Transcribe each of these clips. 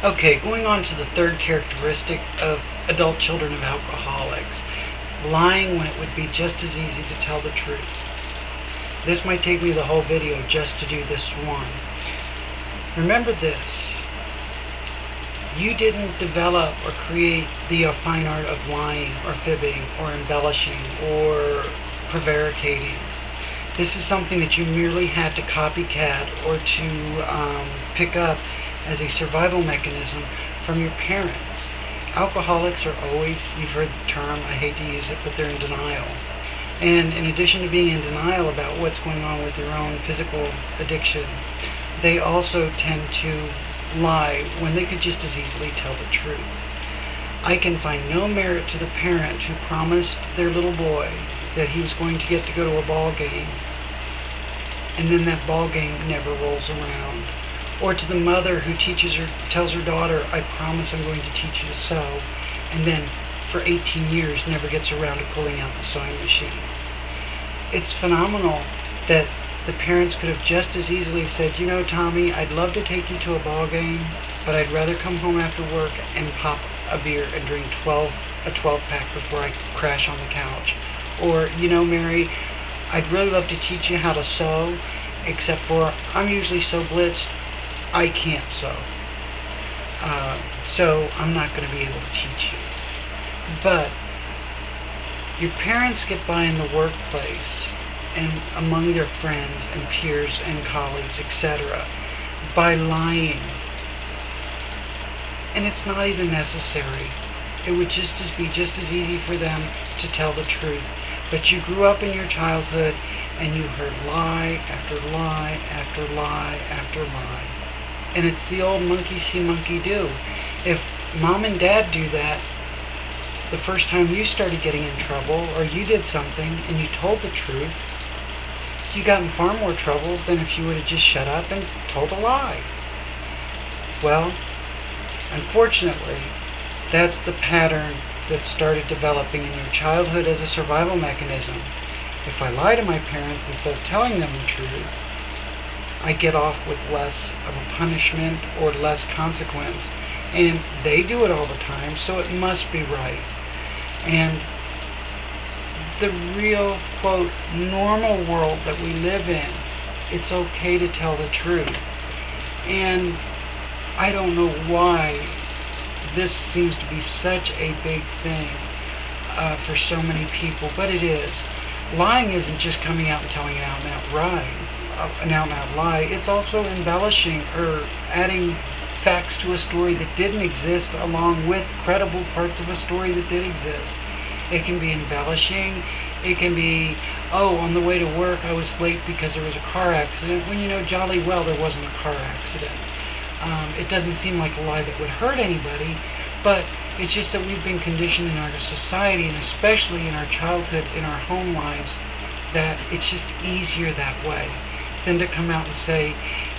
Okay, going on to the third characteristic of adult children of alcoholics, lying when it would be just as easy to tell the truth. This might take me the whole video just to do this one. Remember this, you didn't develop or create the fine art of lying or fibbing or embellishing or prevaricating. This is something that you merely had to copycat or to pick up as a survival mechanism from your parents. Alcoholics are always, you've heard the term, I hate to use it, but they're in denial. And in addition to being in denial about what's going on with their own physical addiction, they also tend to lie when they could just as easily tell the truth. I can find no merit to the parent who promised their little boy that he was going to get to go to a ball game, and then that ball game never rolls around. Or to the mother who tells her daughter, I promise I'm going to teach you to sew, and then for 18 years never gets around to pulling out the sewing machine. It's phenomenal that the parents could have just as easily said, you know, Tommy, I'd love to take you to a ball game, but I'd rather come home after work and pop a beer and drink a 12-pack before I crash on the couch. Or, you know, Mary, I'd really love to teach you how to sew, except for I'm usually so blitzed, I can't sew. So I'm not going to be able to teach you. But your parents get by in the workplace and among their friends and peers and colleagues, etc., by lying. And it's not even necessary. It would be just as easy for them to tell the truth. But you grew up in your childhood and you heard lie after lie after lie after lie. And it's the old monkey see, monkey do. If mom and dad do that, the first time you started getting in trouble or you did something and you told the truth, you got in far more trouble than if you would have just shut up and told a lie. Well, unfortunately, that's the pattern that started developing in your childhood as a survival mechanism. If I lie to my parents instead of telling them the truth, I get off with less of a punishment or less consequence. And they do it all the time, so it must be right. And the real, quote, normal world that we live in, it's okay to tell the truth. And I don't know why this seems to be such a big thing for so many people, but it is. Lying isn't just coming out and telling an out-and-out lie. It's also embellishing or adding facts to a story that didn't exist along with credible parts of a story that did exist. It can be embellishing. It can be, oh, on the way to work I was late because there was a car accident, when you know jolly well there wasn't a car accident. It doesn't seem like a lie that would hurt anybody, but it's just that we've been conditioned in our society, and especially in our childhood, in our home lives, that it's just easier that way than to come out and say,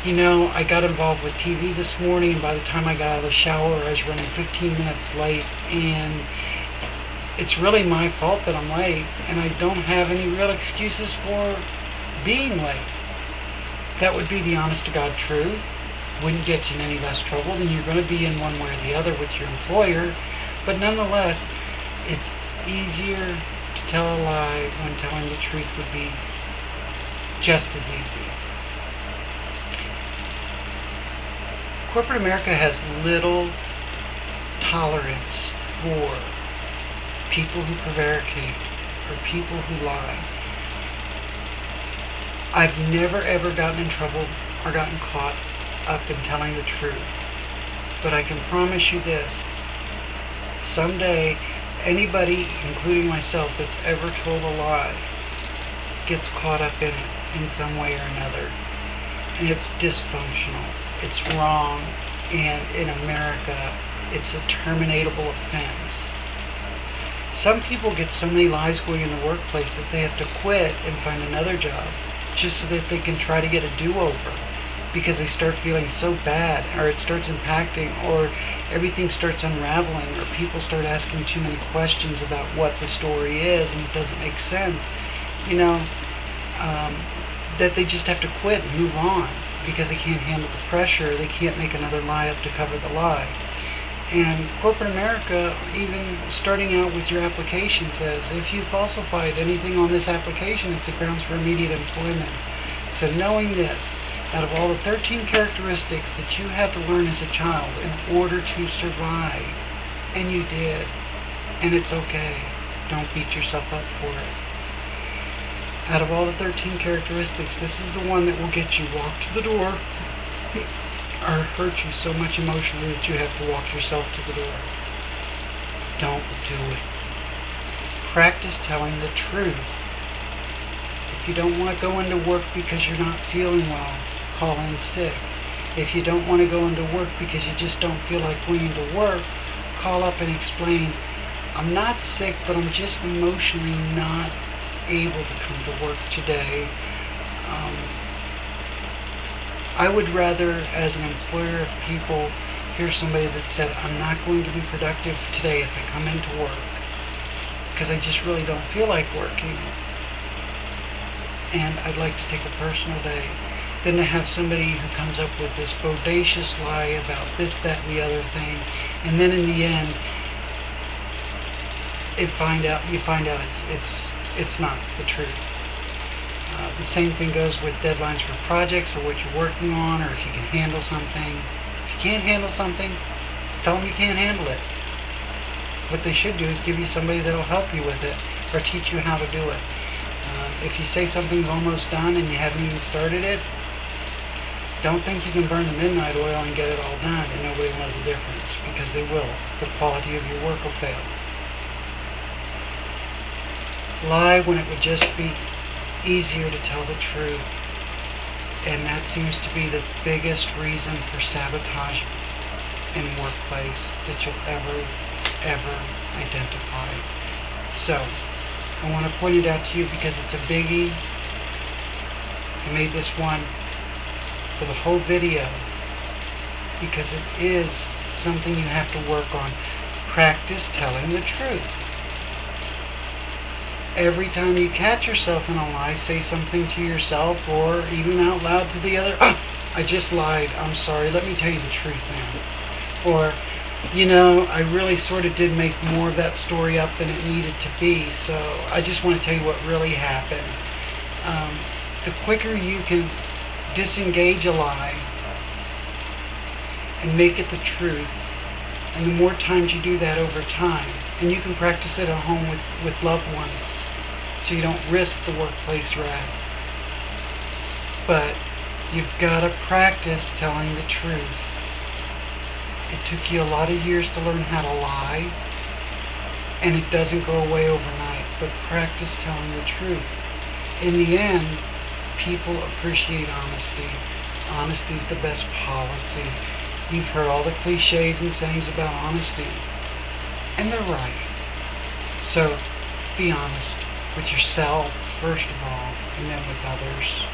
you know, I got involved with TV this morning, and by the time I got out of the shower I was running 15 minutes late, and it's really my fault that I'm late, and I don't have any real excuses for being late. That would be the honest to God truth. Wouldn't get you in any less trouble than you're going to be in one way or the other with your employer, but nonetheless, it's easier to tell a lie when telling the truth would be just as easy. Corporate America has little tolerance for people who prevaricate or people who lie. I've never ever gotten in trouble or gotten caught up in telling the truth, but I can promise you this: someday anybody, including myself, that's ever told a lie gets caught up in it in some way or another, and it's dysfunctional, it's wrong, and in America it's a terminatable offense. Some people get so many lies going in the workplace that they have to quit and find another job just so that they can try to get a do-over, because they start feeling so bad, or it starts impacting, or everything starts unraveling, or people start asking too many questions about what the story is and it doesn't make sense, you know, that they just have to quit and move on. because they can't handle the pressure. They can't make another lie up to cover the lie. And corporate America, even starting out with your application, says if you falsified anything on this application, it's a grounds for immediate employment. So knowing this, out of all the 13 characteristics that you had to learn as a child in order to survive, and you did, and it's okay, don't beat yourself up for it. Out of all the 13 characteristics, this is the one that will get you walked to the door or hurt you so much emotionally that you have to walk yourself to the door. Don't do it. Practice telling the truth. If you don't want to go into work because you're not feeling well, call in sick. If you don't want to go into work because you just don't feel like going to work, call up and explain, I'm not sick, but I'm just emotionally not able to come to work today. I would rather, as an employer of people, hear somebody that said, I'm not going to be productive today if I come into work because I just really don't feel like working and I'd like to take a personal day, than to have somebody who comes up with this bodacious lie about this, that, and the other thing, and then in the end you find out it's not the truth. The same thing goes with deadlines for projects or what you're working on, or if you can handle something. If you can't handle something, tell them you can't handle it. What they should do is give you somebody that will help you with it or teach you how to do it. If you say something's almost done and you haven't even started it, don't think you can burn the midnight oil and get it all done and nobody will know the difference, because they will. The quality of your work will fail. Lie when it would just be easier to tell the truth, and that seems to be the biggest reason for sabotage in workplace that you'll ever identify. So I want to point it out to you because it's a biggie. I made this one for the whole video because it is something you have to work on. Practice telling the truth. Every time you catch yourself in a lie, say something to yourself or even out loud to the other. I just lied. I'm sorry. Let me tell you the truth now. Or, I really sort of did make more of that story up than it needed to be. So I just want to tell you what really happened. The quicker you can disengage a lie and make it the truth, and the more times you do that over time, and you can practice it at home with loved ones, so you don't risk the workplace rat. But you've got to practice telling the truth. It took you a lot of years to learn how to lie, and it doesn't go away overnight, but practice telling the truth. In the end, people appreciate honesty. Honesty is the best policy. You've heard all the cliches and sayings about honesty, and they're right. So be honest with yourself first of all, and then with others.